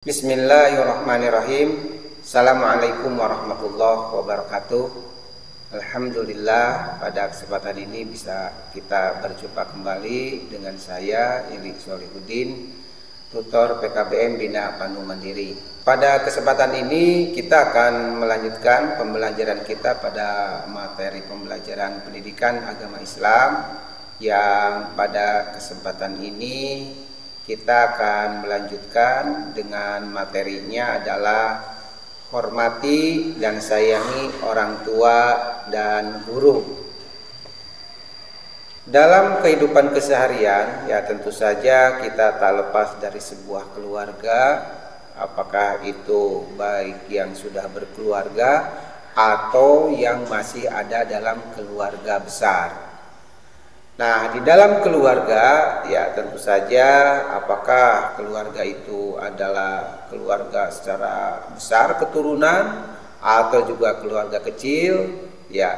Bismillahirrahmanirrahim. Assalamualaikum warahmatullahi wabarakatuh. Alhamdulillah, pada kesempatan ini bisa kita berjumpa kembali dengan saya Ilik Solihuddin, tutor PKBM Bina Pandu Mandiri. Pada kesempatan ini kita akan melanjutkan pembelajaran kita pada materi pembelajaran pendidikan agama Islam, yang pada kesempatan ini kita akan melanjutkan dengan materinya adalah hormati dan sayangi orang tua dan guru. Dalam kehidupan keseharian, ya tentu saja kita tak lepas dari sebuah keluarga, apakah itu baik yang sudah berkeluarga atau yang masih ada dalam keluarga besar. Nah, di dalam keluarga, ya tentu saja apakah keluarga itu adalah keluarga secara besar keturunan atau juga keluarga kecil, ya.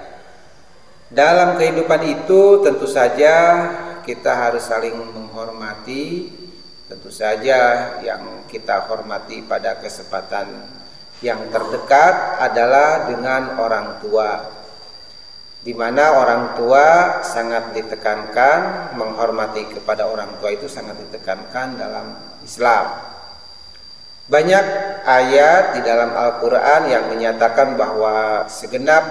Dalam kehidupan itu tentu saja kita harus saling menghormati. Tentu saja yang kita hormati pada kesempatan yang terdekat adalah dengan orang tua, di mana orang tua sangat ditekankan, menghormati kepada orang tua itu sangat ditekankan dalam Islam. Banyak ayat di dalam Al-Quran yang menyatakan bahwa segenap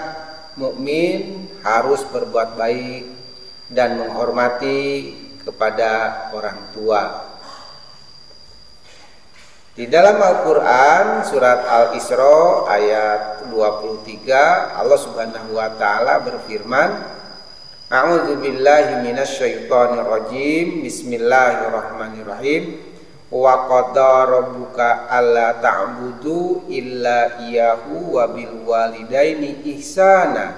mukmin harus berbuat baik dan menghormati kepada orang tua. Di dalam Al-Quran surat Al-Isra ayat 23, Allah Subhanahu wa taala berfirman, A'udzubillahi minasyaitonirrajim. Bismillahirrahmanirrahim. Wa qadara rabbuka alla ta'budu illa iyyahu wa bil walidaini ihsana.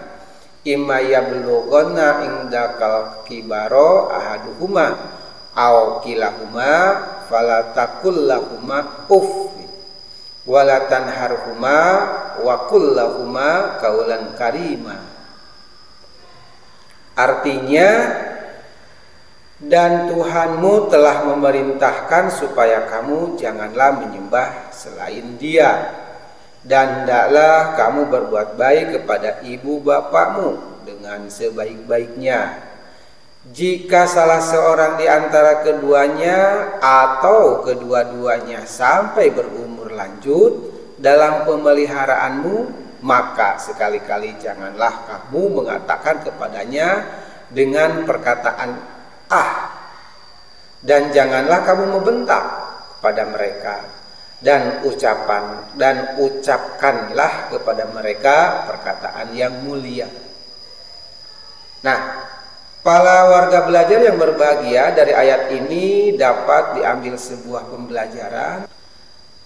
Imma yablughanna indakal kibara ahaduhuma aw kilahuma fala taqul lahuma uff wala tanharhuma wa qul lahuma qaulan karima. Artinya, dan Tuhanmu telah memerintahkan supaya kamu janganlah menyembah selain Dia, dan hendaklah kamu berbuat baik kepada ibu bapakmu dengan sebaik-baiknya. Jika salah seorang di antara keduanya atau kedua-duanya sampai berumur lanjut dalam pemeliharaanmu, maka sekali-kali janganlah kamu mengatakan kepadanya dengan perkataan dan janganlah kamu membentak kepada mereka, dan ucapkanlah kepada mereka perkataan yang mulia. Nah, para warga belajar yang berbahagia, dari ayat ini dapat diambil sebuah pembelajaran.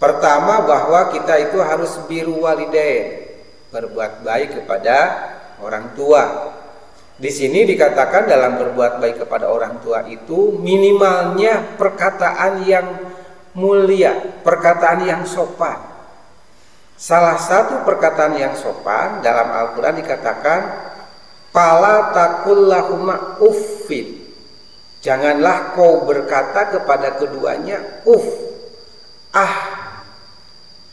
Pertama, bahwa kita itu harus biru walidain, berbuat baik kepada orang tua. Di sini dikatakan dalam berbuat baik kepada orang tua itu minimalnya perkataan yang mulia, perkataan yang sopan. Salah satu perkataan yang sopan dalam Al-Quran dikatakan, fala taqul lahuma uffin. Janganlah kau berkata kepada keduanya uff.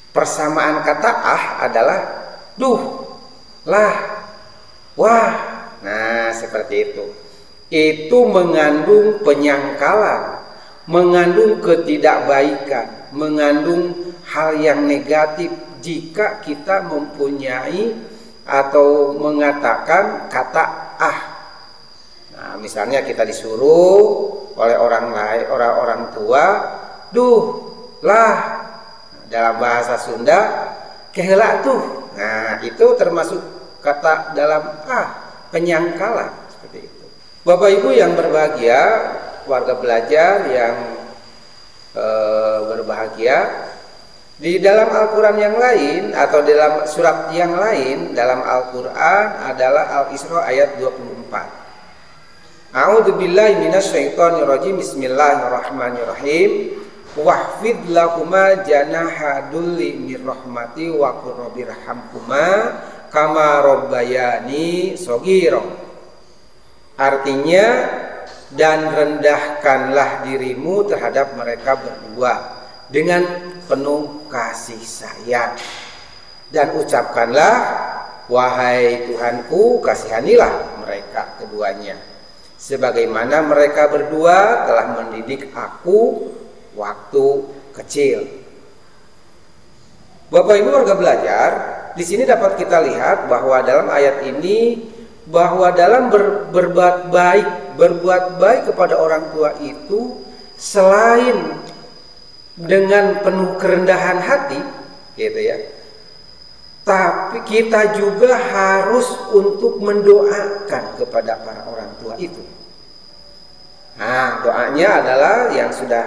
Persamaan kata adalah duh, lah, wah. Nah, seperti itu. Itu mengandung penyangkalan, mengandung ketidakbaikan, mengandung hal yang negatif jika kita mempunyai atau mengatakan kata Nah, misalnya kita disuruh oleh orang tua, duh, lah. Dalam bahasa Sunda, keheula tuh. Nah, itu termasuk kata dalam penyangkalan, seperti itu. Bapak Ibu yang berbahagia, warga belajar yang berbahagia, di dalam Al-Quran yang lain atau dalam surat yang lain dalam Al-Quran adalah Al-Isra ayat 24. A'udzubillahi minasyaitonirrajim. Bismillahirrahmanirrahim. Wahfid lahuma janaha dulli mir rahmati wa qur rabbirhamhuma kama rabbayani shaghira. Artinya, dan rendahkanlah dirimu terhadap mereka berdua dengan penuh kasih sayang. Dan ucapkanlah, wahai Tuhanku, kasihanilah mereka keduanya, sebagaimana mereka berdua telah mendidik aku waktu kecil. Bapak Ibu warga belajar, di sini dapat kita lihat bahwa dalam ayat ini, bahwa dalam berbuat baik kepada orang tua itu, selain dengan penuh kerendahan hati, gitu ya, tapi kita juga harus untuk mendoakan kepada para orang tua itu. Nah, doanya adalah yang sudah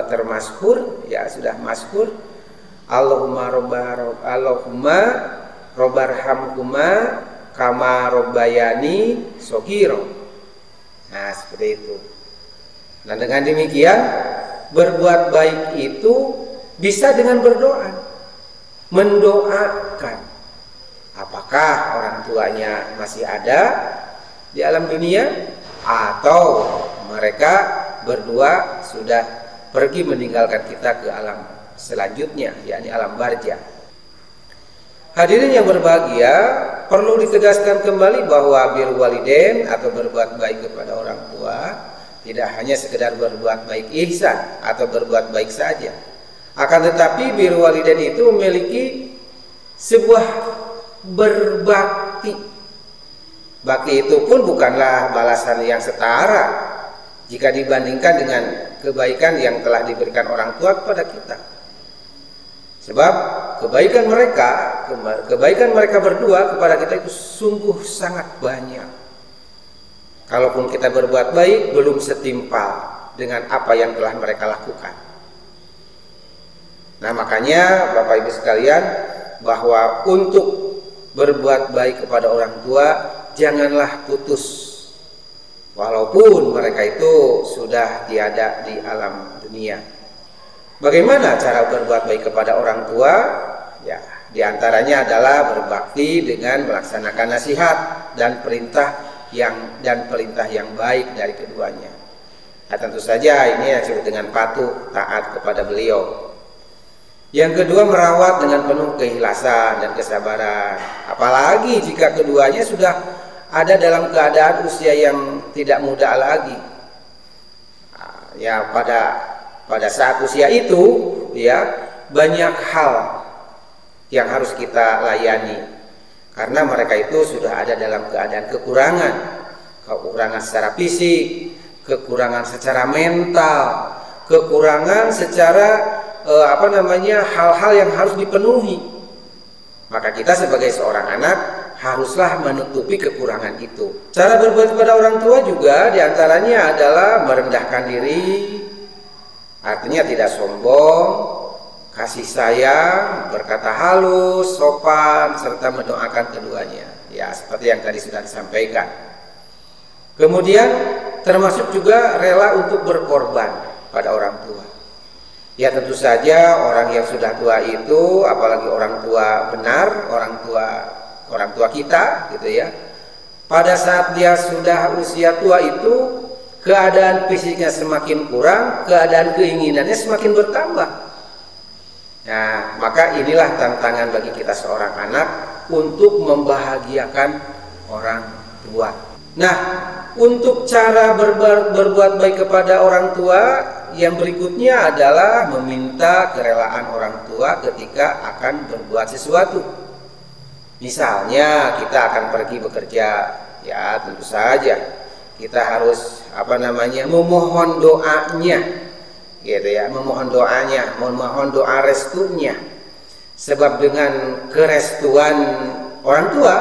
termaskur, ya sudah maskur, Allahumma robbarhamhuma kama robbayani shogiro. Nah, seperti itu. Nah, dengan demikian berbuat baik itu bisa dengan berdoa, mendoakan. Apakah orang tuanya masih ada di alam dunia, atau mereka berdua sudah pergi meninggalkan kita ke alam selanjutnya, yakni alam barzah. Hadirin yang berbahagia, perlu ditegaskan kembali bahwa birrul walidain atau berbuat baik kepada orang tua tidak hanya sekedar berbuat baik ihsan atau berbuat baik saja. Akan tetapi birrul walidain itu memiliki sebuah berbakti. Bakti itu pun bukanlah balasan yang setara jika dibandingkan dengan kebaikan yang telah diberikan orang tua kepada kita. Sebab kebaikan mereka berdua kepada kita itu sungguh sangat banyak. Kalaupun kita berbuat baik, belum setimpal dengan apa yang telah mereka lakukan. Nah, makanya Bapak Ibu sekalian, bahwa untuk berbuat baik kepada orang tua janganlah putus, walaupun mereka itu sudah tiada di alam dunia. Bagaimana cara berbuat baik kepada orang tua? Ya, diantaranya adalah berbakti dengan melaksanakan nasihat dan perintah yang baik dari keduanya. Nah, tentu saja ini yang disebut dengan patuh taat kepada beliau. Yang kedua, merawat dengan penuh keikhlasan dan kesabaran. Apalagi jika keduanya sudah ada dalam keadaan usia yang tidak muda lagi. Ya, pada saat usia itu, ya, banyak hal yang harus kita layani, karena mereka itu sudah ada dalam keadaan kekurangan secara fisik, kekurangan secara mental, kekurangan secara hal-hal yang harus dipenuhi. Maka kita sebagai seorang anak haruslah menutupi kekurangan itu. Cara berbuat kepada orang tua juga diantaranya adalah merendahkan diri, artinya tidak sombong, kasih sayang, berkata halus, sopan, serta mendoakan keduanya. Ya, seperti yang tadi sudah disampaikan. Kemudian termasuk juga rela untuk berkorban pada orang tua. Ya, tentu saja orang yang sudah tua itu, apalagi orang tua benar, orang tua kita gitu ya. Pada saat dia sudah usia tua itu, keadaan fisiknya semakin kurang, keadaan keinginannya semakin bertambah. Nah, maka inilah tantangan bagi kita seorang anak untuk membahagiakan orang tua. Nah, untuk cara berbuat baik kepada orang tua yang berikutnya adalah meminta kerelaan orang tua ketika akan berbuat sesuatu. Misalnya kita akan pergi bekerja, ya tentu saja kita harus memohon doanya, gitu ya, memohon doa restunya. Sebab dengan kerestuan orang tua,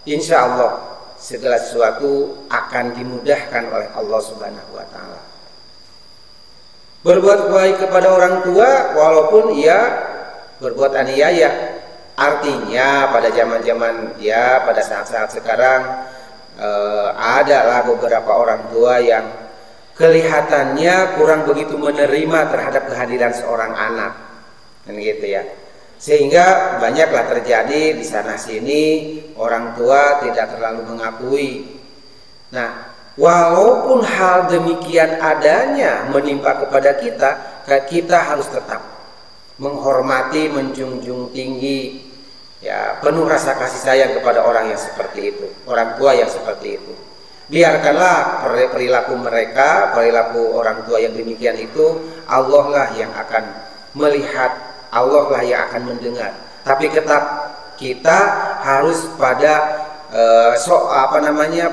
insya Allah segala sesuatu akan dimudahkan oleh Allah Subhanahu wa Ta'ala. Berbuat baik kepada orang tua walaupun ia berbuat aniaya. Artinya pada zaman-zaman, ya pada saat-saat sekarang, adalah beberapa orang tua yang kelihatannya kurang begitu menerima terhadap kehadiran seorang anak, kan gitu ya. Sehingga banyaklah terjadi di sana sini orang tua tidak terlalu mengakui. Nah, walaupun hal demikian adanya menimpa kepada kita, kita harus tetap menghormati, menjunjung tinggi, ya, penuh rasa kasih sayang kepada orang yang seperti itu, orang tua yang seperti itu. Biarkanlah perilaku mereka, perilaku orang tua yang demikian itu, Allah lah yang akan melihat, Allah lah yang akan mendengar. Tapi tetap kita harus pada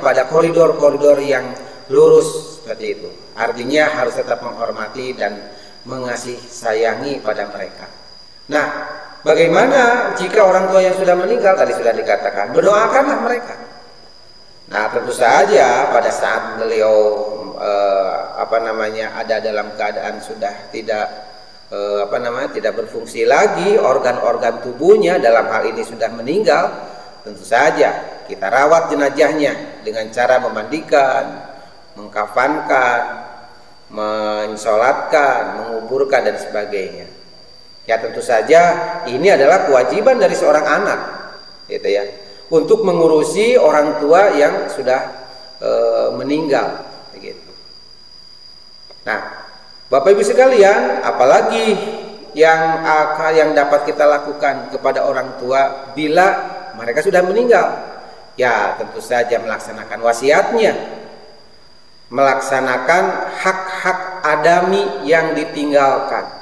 pada koridor-koridor yang lurus seperti itu. Artinya harus tetap menghormati dan mengasihi sayangi pada mereka. Nah, bagaimana jika orang tua yang sudah meninggal? Tadi sudah dikatakan, berdoakanlah mereka. Nah, tentu saja pada saat beliau ada dalam keadaan sudah tidak tidak berfungsi lagi, organ-organ tubuhnya dalam hal ini sudah meninggal, tentu saja kita rawat jenazahnya dengan cara memandikan, mengkafankan, mensolatkan, menguburkan dan sebagainya. Ya, tentu saja ini adalah kewajiban dari seorang anak, gitu ya, untuk mengurusi orang tua yang sudah meninggal, begitu. Nah, Bapak Ibu sekalian, apalagi yang dapat kita lakukan kepada orang tua bila mereka sudah meninggal? Ya, tentu saja melaksanakan wasiatnya, melaksanakan hak-hak adami yang ditinggalkan.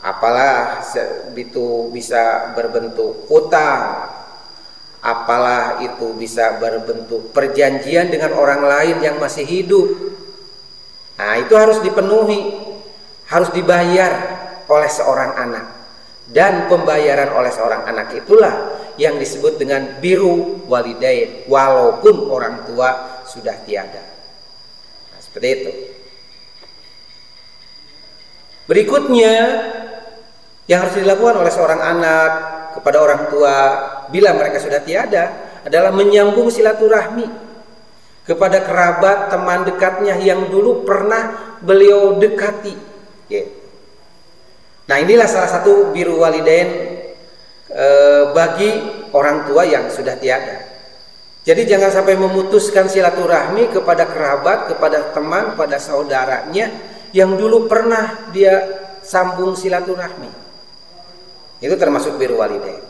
Apalah itu bisa berbentuk hutang, apalah itu bisa berbentuk perjanjian dengan orang lain yang masih hidup. Nah, itu harus dipenuhi, harus dibayar oleh seorang anak. Dan pembayaran oleh seorang anak itulah yang disebut dengan biru walidain, walaupun orang tua sudah tiada. Nah, seperti itu. Berikutnya yang harus dilakukan oleh seorang anak kepada orang tua bila mereka sudah tiada adalah menyambung silaturahmi kepada kerabat, teman dekatnya yang dulu pernah beliau dekati. Nah, inilah salah satu biru walidain bagi orang tua yang sudah tiada. Jadi jangan sampai memutuskan silaturahmi kepada kerabat, kepada teman, pada saudaranya yang dulu pernah dia sambung silaturahmi. Itu termasuk biru walidain.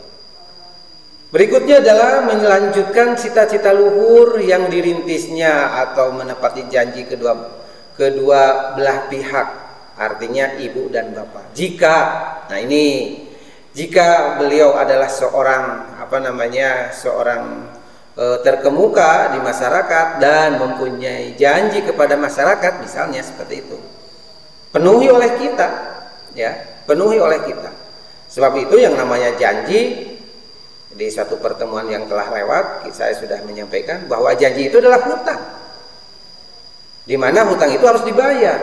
Berikutnya adalah melanjutkan cita-cita luhur yang dirintisnya atau menepati janji kedua belah pihak, artinya ibu dan bapak. Jika beliau adalah seorang terkemuka di masyarakat dan mempunyai janji kepada masyarakat, misalnya seperti itu, penuhi oleh kita, ya, penuhi oleh kita. Sebab itu yang namanya janji, di satu pertemuan yang telah lewat saya sudah menyampaikan bahwa janji itu adalah hutang, di mana hutang itu harus dibayar.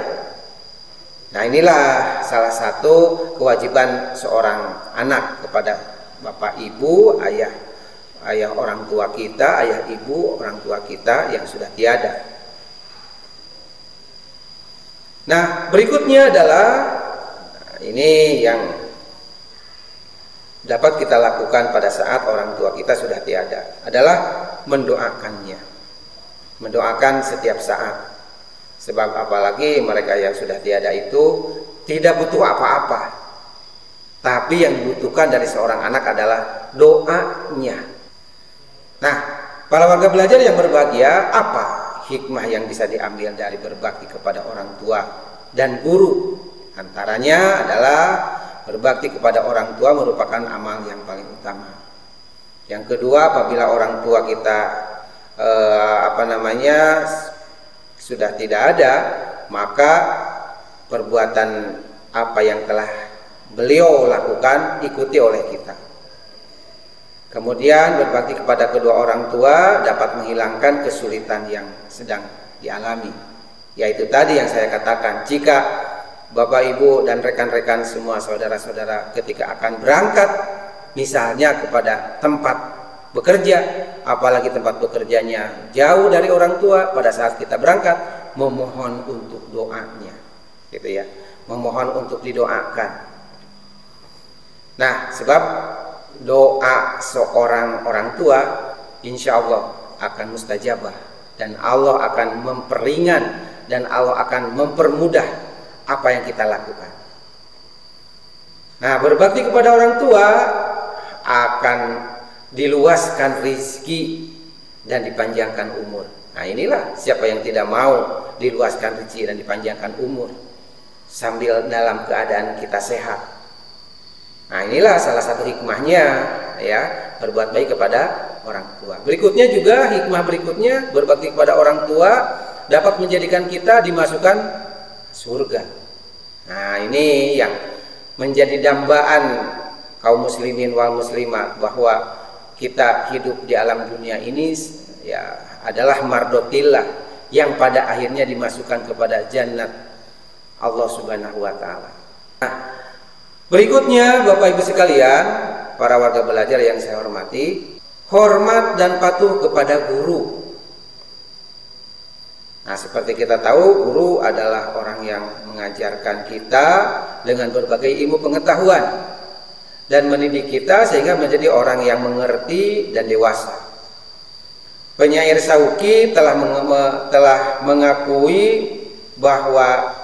Nah, inilah salah satu kewajiban seorang anak kepada bapak ibu, ayah orang tua kita, ayah ibu orang tua kita yang sudah tiada. Nah, berikutnya adalah ini yang dapat kita lakukan pada saat orang tua kita sudah tiada, adalah mendoakannya, mendoakan setiap saat. Sebab apalagi mereka yang sudah tiada itu tidak butuh apa-apa, tapi yang dibutuhkan dari seorang anak adalah doanya. Nah, para warga belajar yang berbahagia, apa hikmah yang bisa diambil dari berbakti kepada orang tua dan guru? Antaranya adalah berbakti kepada orang tua merupakan amal yang paling utama. Yang kedua, apabila orang tua kita sudah tidak ada, maka perbuatan apa yang telah beliau lakukan ikuti oleh kita. Kemudian berbakti kepada kedua orang tua dapat menghilangkan kesulitan yang sedang dialami. Yaitu tadi yang saya katakan, jika Bapak Ibu dan rekan-rekan semua saudara-saudara ketika akan berangkat misalnya kepada tempat bekerja, apalagi tempat bekerjanya jauh dari orang tua, pada saat kita berangkat memohon untuk doanya, gitu ya, memohon untuk didoakan. Nah, sebab doa seorang orang tua insya Allah akan mustajabah, dan Allah akan memperingan dan Allah akan mempermudah apa yang kita lakukan. Nah, berbakti kepada orang tua akan diluaskan rizki dan dipanjangkan umur. Nah, inilah siapa yang tidak mau diluaskan rezeki dan dipanjangkan umur sambil dalam keadaan kita sehat. Nah, inilah salah satu hikmahnya, ya, berbuat baik kepada orang tua. Berikutnya juga, hikmah berikutnya, berbakti kepada orang tua dapat menjadikan kita dimasukkan surga. Nah, ini yang menjadi dambaan kaum muslimin wal muslimat, bahwa kita hidup di alam dunia ini ya adalah mardotillah yang pada akhirnya dimasukkan kepada jannat Allah Subhanahu wa taala. Nah, berikutnya Bapak Ibu sekalian, para warga belajar yang saya hormati, hormat dan patuh kepada guru. Nah, seperti kita tahu, guru adalah orang yang mengajarkan kita dengan berbagai ilmu pengetahuan dan mendidik kita sehingga menjadi orang yang mengerti dan dewasa. Penyair Syauqi telah mengakui bahwa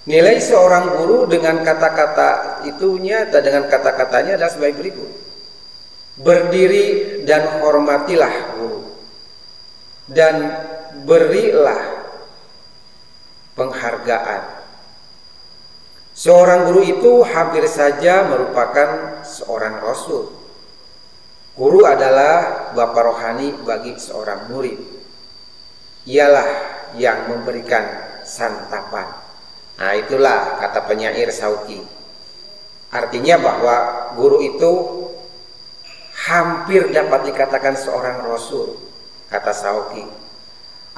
nilai seorang guru dengan kata-kata itunya atau dengan kata-katanya adalah sebagai berikut: berdiri dan hormatilah guru, dan berilah penghargaan. Seorang guru itu hampir saja merupakan seorang rasul. Guru adalah bapak rohani bagi seorang murid. Ialah yang memberikan santapan. Nah, itulah kata penyair Syauqi. Artinya bahwa guru itu hampir dapat dikatakan seorang rasul, kata Syauqi.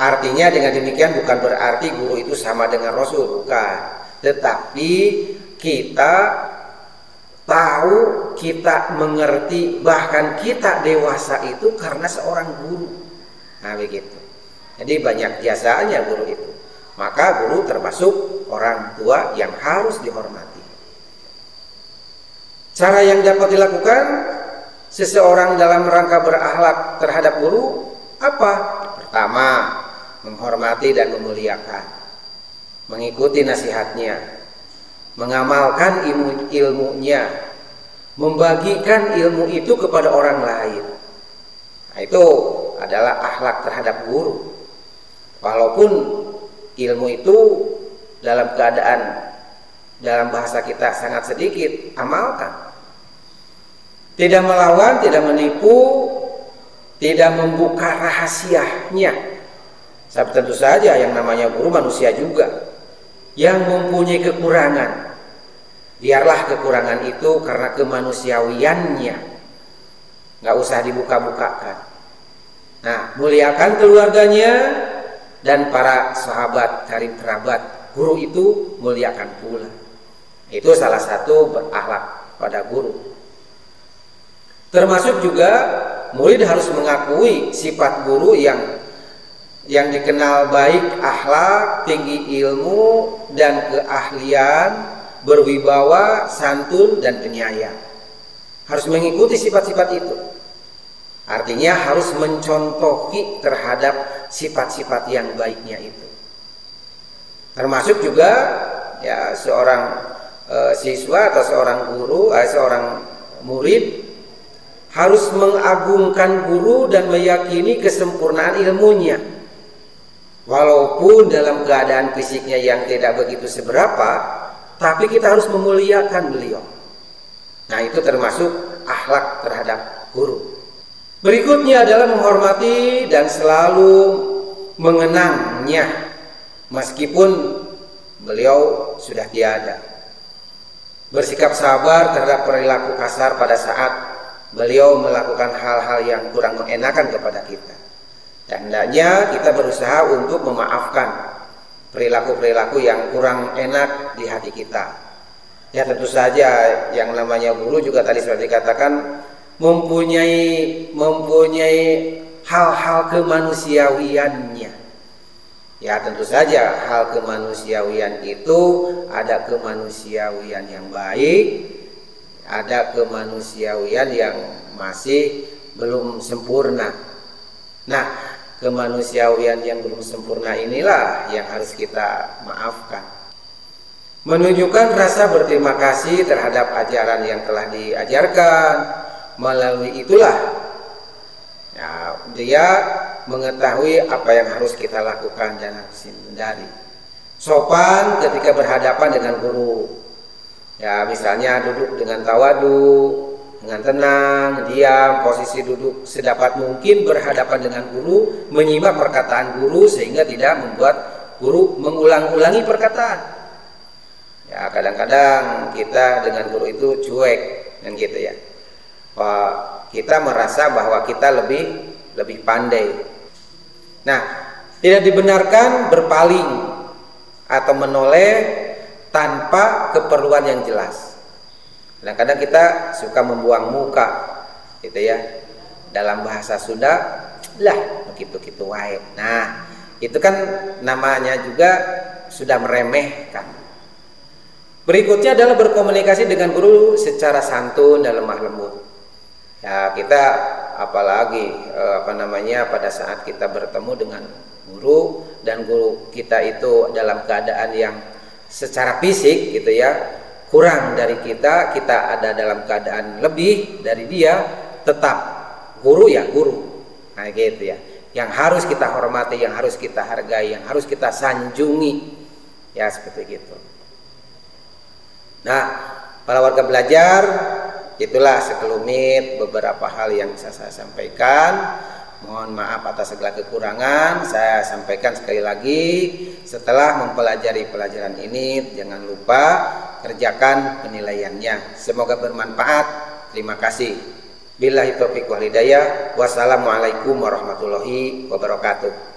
Artinya dengan demikian bukan berarti guru itu sama dengan rasul, bukan. Tetapi kita tahu, kita mengerti, bahkan kita dewasa itu karena seorang guru. Nah, begitu. Jadi banyak jasanya guru itu. Maka guru termasuk orang tua yang harus dihormati. Cara yang dapat dilakukan seseorang dalam rangka berakhlak terhadap guru apa? Pertama, menghormati dan memuliakan, mengikuti nasihatnya, mengamalkan ilmunya, membagikan ilmu itu kepada orang lain. Nah, itu adalah akhlak terhadap guru. Walaupun ilmu itu dalam keadaan, dalam bahasa kita sangat sedikit, amalkan. Tidak melawan, tidak menipu, tidak membuka rahasianya. Sebab tentu saja yang namanya guru manusia juga yang mempunyai kekurangan. Biarlah kekurangan itu karena kemanusiawiannya, nggak usah dibuka-bukakan. Nah, muliakan keluarganya dan para sahabat karib kerabat. Guru itu muliakan pula. Itu salah satu berakhlak pada guru. Termasuk juga murid harus mengakui sifat guru yang dikenal baik akhlak, tinggi ilmu dan keahlian, berwibawa, santun dan penyayang. Harus mengikuti sifat-sifat itu. Artinya harus mencontohi terhadap sifat-sifat yang baiknya itu. Termasuk juga ya seorang siswa atau seorang guru, seorang murid harus mengagungkan guru dan meyakini kesempurnaan ilmunya. Walaupun dalam keadaan fisiknya yang tidak begitu seberapa, tapi kita harus memuliakan beliau. Nah, itu termasuk akhlak terhadap guru. Berikutnya adalah menghormati dan selalu mengenangnya meskipun beliau sudah tiada. Bersikap sabar terhadap perilaku kasar pada saat beliau melakukan hal-hal yang kurang mengenakan kepada kita. Dan hendaknya kita berusaha untuk memaafkan perilaku-perilaku yang kurang enak di hati kita. Ya, tentu saja yang namanya guru juga tadi sudah dikatakan mempunyai hal-hal kemanusiawiannya. Ya, tentu saja hal kemanusiawian itu ada kemanusiawian yang baik, ada kemanusiawian yang masih belum sempurna. Nah, kemanusiawian yang belum sempurna inilah yang harus kita maafkan. menunjukkan rasa berterima kasih terhadap ajaran yang telah diajarkan. Melalui itulah ya, dia mengetahui apa yang harus kita lakukan dan harus hindari. Sopan ketika berhadapan dengan guru. Ya, misalnya duduk dengan tawadu, dengan tenang, diam, posisi duduk sedapat mungkin berhadapan dengan guru, menyimak perkataan guru sehingga tidak membuat guru mengulang-ulangi perkataan. Ya, kadang-kadang kita dengan guru itu cuek dan gitu ya. Kita merasa bahwa kita lebih pandai. Nah, tidak dibenarkan berpaling atau menoleh tanpa keperluan yang jelas. Kadang-kadang kita suka membuang muka, gitu ya. Dalam bahasa Sunda, lah begitu-gitu wae. Nah, itu kan namanya juga sudah meremehkan. Berikutnya adalah berkomunikasi dengan guru secara santun dan lemah lembut. Ya, kita apalagi pada saat kita bertemu dengan guru dan guru kita itu dalam keadaan yang secara fisik gitu ya kurang dari kita ada dalam keadaan lebih dari dia, tetap guru ya guru. Nah gitu ya, yang harus kita hormati, yang harus kita hargai, yang harus kita sanjungi, ya seperti gitu. Nah, para warga belajar, itulah sekelumit beberapa hal yang bisa saya sampaikan. Mohon maaf atas segala kekurangan. Saya sampaikan sekali lagi, setelah mempelajari pelajaran ini jangan lupa kerjakan penilaiannya. Semoga bermanfaat. Terima kasih. Billahi taufiq wal hidayah. Wassalamualaikum warahmatullahi wabarakatuh.